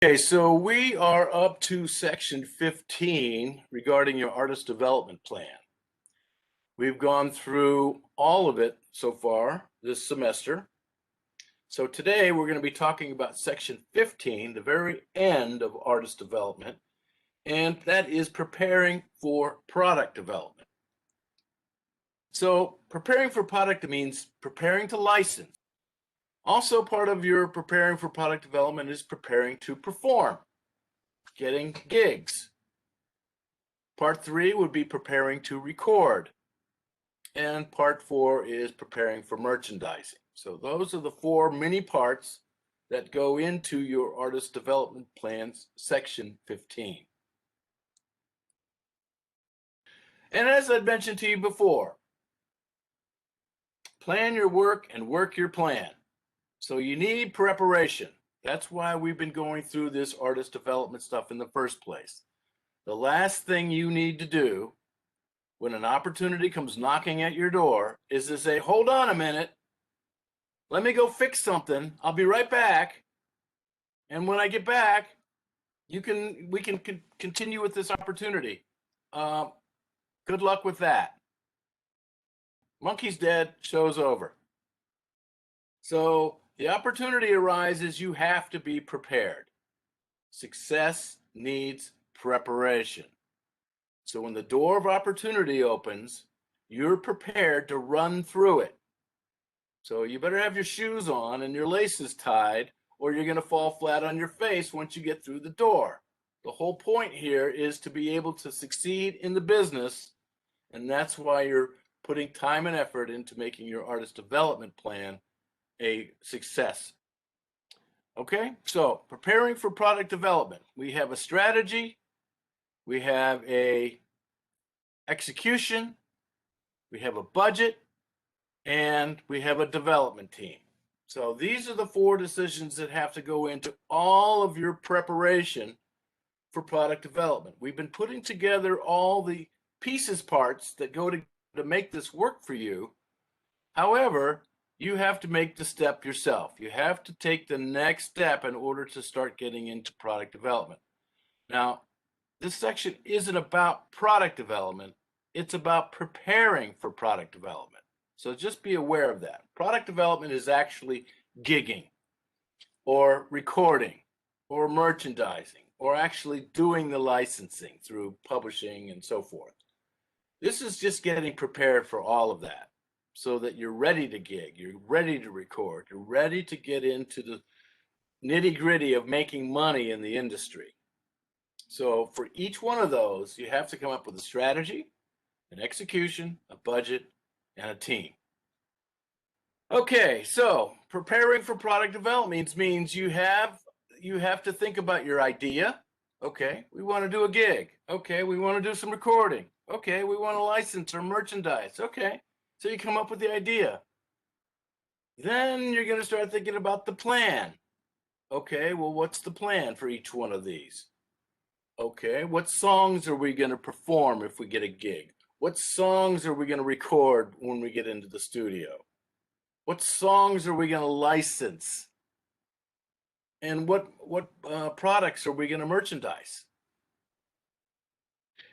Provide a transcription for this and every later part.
Okay, so we are up to section 15 regarding your artist development plan. We've gone through all of it so far this semester. So today we're going to be talking about section 15, the very end of artist development, and that is preparing for product development. So preparing for product means preparing to license. Also part of your preparing for product development is preparing to perform, getting gigs. Part 3 would be preparing to record. And part 4 is preparing for merchandising. So those are the 4 mini parts that go into your artist development plans, section 15. And as I mentioned to you before, plan your work and work your plan. So you need preparation. That's why we've been going through this artist development stuff in the first place. The last thing you need to do when an opportunity comes knocking at your door is to say, hold on a minute, let me go fix something. I'll be right back. And when I get back, we can continue with this opportunity. Good luck with that. Monkey's dead, show's over. So the opportunity arises, you have to be prepared. Success needs preparation. So when the door of opportunity opens, you're prepared to run through it. So you better have your shoes on and your laces tied, or you're going to fall flat on your face once you get through the door. The whole point here is to be able to succeed in the business, and that's why you're putting time and effort into making your artist development plan a success. Okay, so preparing for product development. We have a strategy, we have a execution, we have a budget, and we have a development team. So these are the 4 decisions that have to go into all of your preparation for product development. We've been putting together all the pieces parts that go to make this work for you. However, you have to make the step yourself. You have to take the next step in order to start getting into product development. Now, this section isn't about product development. It's about preparing for product development. So just be aware of that. Product development is actually gigging or recording or merchandising or actually doing the licensing through publishing and so forth. This is just getting prepared for all of that so that you're ready to gig, you're ready to record, you're ready to get into the nitty-gritty of making money in the industry. So for each one of those, you have to come up with a strategy, an execution, a budget, and a team. Okay, so preparing for product development means you have to think about your idea. Okay, we want to do a gig. Okay, we want to do some recording. Okay, we want to license or merchandise. Okay, so you come up with the idea. Then you're going to start thinking about the plan. Okay, well, what's the plan for each one of these? Okay, what songs are we going to perform if we get a gig? What songs are we going to record when we get into the studio? What songs are we going to license? And what products are we going to merchandise?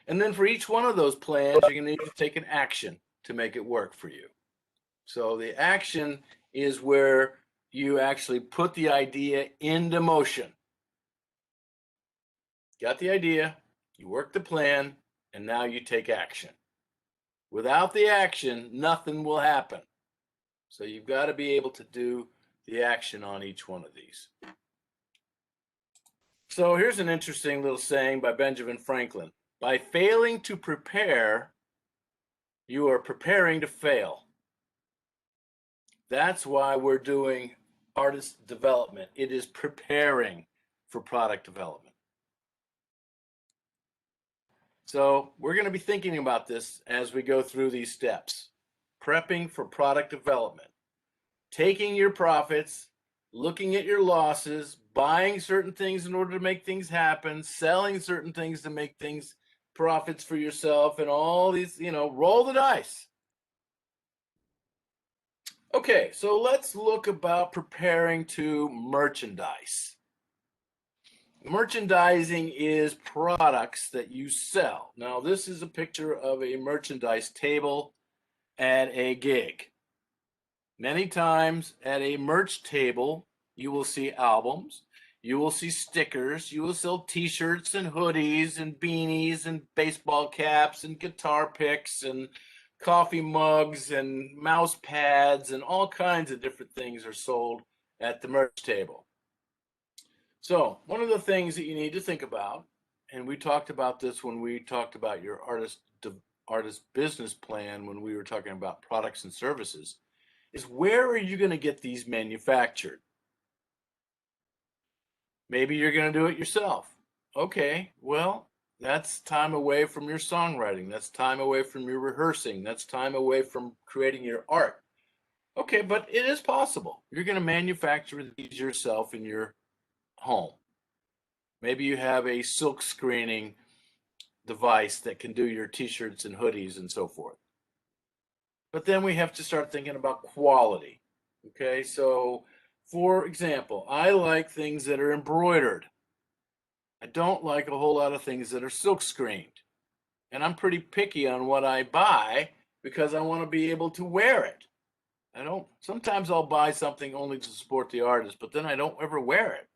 And then for each one of those plans, you're going to need to take an action to make it work for you. So the action is where you actually put the idea into motion. Got the idea, you work the plan, and now you take action. Without the action, nothing will happen. So you've got to be able to do the action on each one of these. So here's an interesting little saying by Benjamin Franklin. By failing to prepare, you are preparing to fail. That's why we're doing artist development. It is preparing for product development. So we're going to be thinking about this as we go through these steps. Prepping for product development. Taking your profits, looking at your losses, buying certain things in order to make things happen, selling certain things to make things profits for yourself, and all these, roll the dice. Okay, so let's look about preparing to merchandise. Merchandising is products that you sell. Now, this is a picture of a merchandise table at a gig. Many times at a merch table, you will see albums, you will see stickers, you will sell t-shirts and hoodies and beanies and baseball caps and guitar picks and coffee mugs and mouse pads, and all kinds of different things are sold at the merch table. So one of the things that you need to think about, and we talked about this when we talked about your artist business plan, when we were talking about products and services, is where are you going to get these manufactured? Maybe you're going to do it yourself. Okay, well, that's time away from your songwriting. That's time away from your rehearsing. That's time away from creating your art. Okay, but it is possible. You're going to manufacture these yourself in your home. Maybe you have a silk screening device that can do your t-shirts and hoodies and so forth. But then we have to start thinking about quality. Okay, so for example, I like things that are embroidered. I don't like a whole lot of things that are silk screened. And I'm pretty picky on what I buy because I want to be able to wear it. Sometimes I'll buy something only to support the artist, but then I don't ever wear it.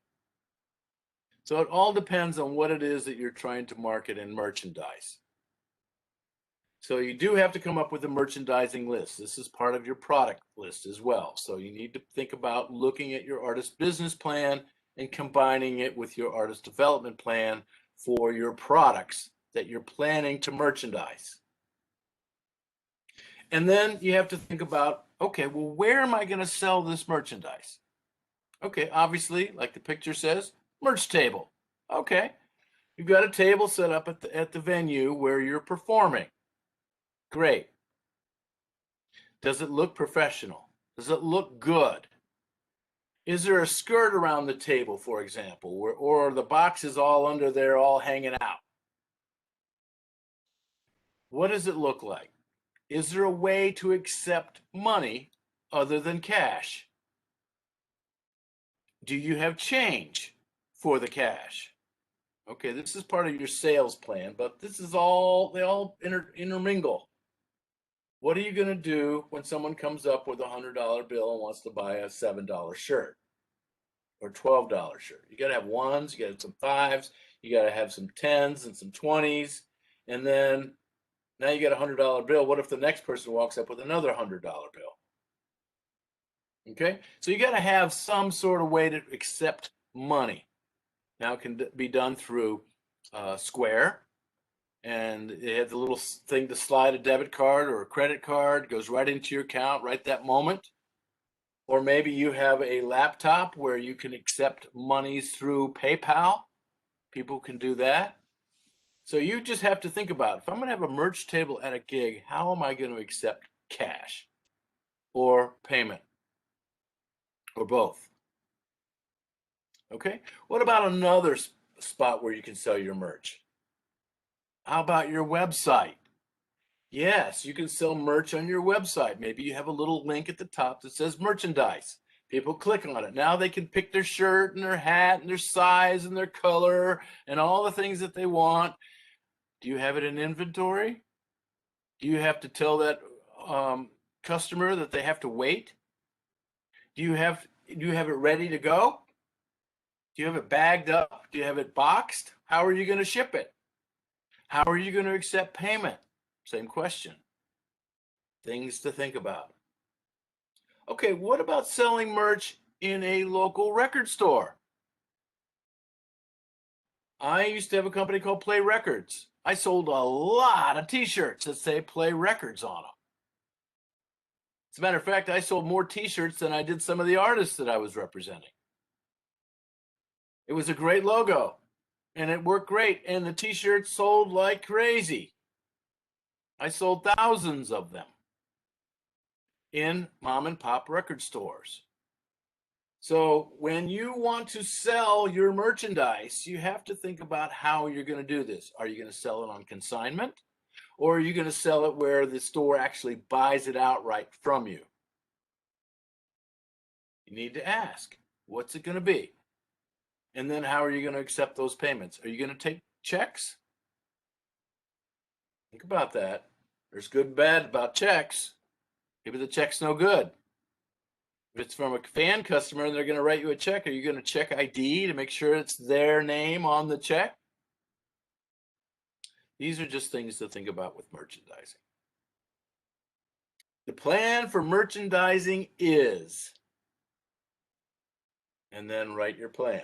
So it all depends on what it is that you're trying to market and merchandise. So you do have to come up with a merchandising list. This is part of your product list as well. So you need to think about looking at your artist business plan and combining it with your artist development plan for your products that you're planning to merchandise. And then you have to think about, okay, well, where am I going to sell this merchandise? Okay, obviously, like the picture says, merch table. Okay, you've got a table set up at the venue where you're performing. Great. Does it look professional? Does it look good? Is there a skirt around the table, for example, or the boxes all under there all hanging out? What does it look like? Is there a way to accept money other than cash? Do you have change for the cash? Okay, this is part of your sales plan, but they all intermingle. What are you going to do when someone comes up with $100 bill and wants to buy a $7 shirt or $12 shirt? You got to have ones, you got to have some fives, you got to have some tens and some 20s, and then now you got a $100 bill. What if the next person walks up with another $100 bill? Okay, so you got to have some sort of way to accept money. Now it can be done through Square, and it has a little thing to slide a debit card or a credit card, goes right into your account right that moment. Or maybe you have a laptop where you can accept monies through PayPal. People can do that. So you just have to think about, if I'm going to have a merch table at a gig, how am I going to accept cash or payment or both? Okay. What about another spot where you can sell your merch? How about your website? Yes, you can sell merch on your website. Maybe you have a little link at the top that says merchandise. People click on it. Now they can pick their shirt and their hat and their size and their color and all the things that they want. Do you have it in inventory? Do you have to tell that customer that they have to wait? Do you have it ready to go? Do you have it bagged up? Do you have it boxed? How are you going to ship it? How are you going to accept payment? Same question. Things to think about. Okay, what about selling merch in a local record store? I used to have a company called Play Records. I sold a lot of t-shirts that say Play Records on them. As a matter of fact, I sold more t-shirts than I did some of the artists that I was representing. It was a great logo and it worked great, and the t-shirts sold like crazy. I sold thousands of them in mom and pop record stores. So when you want to sell your merchandise, you have to think about how you're going to do this. Are you going to sell it on consignment, or are you going to sell it where the store actually buys it outright from you? You need to ask, what's it going to be? And then how are you going to accept those payments? Are you going to take checks? Think about that. There's good and bad about checks. Maybe the check's no good. If it's from a fan customer and they're going to write you a check, are you going to check ID to make sure it's their name on the check? These are just things to think about with merchandising. The plan for merchandising is, and then write your plan.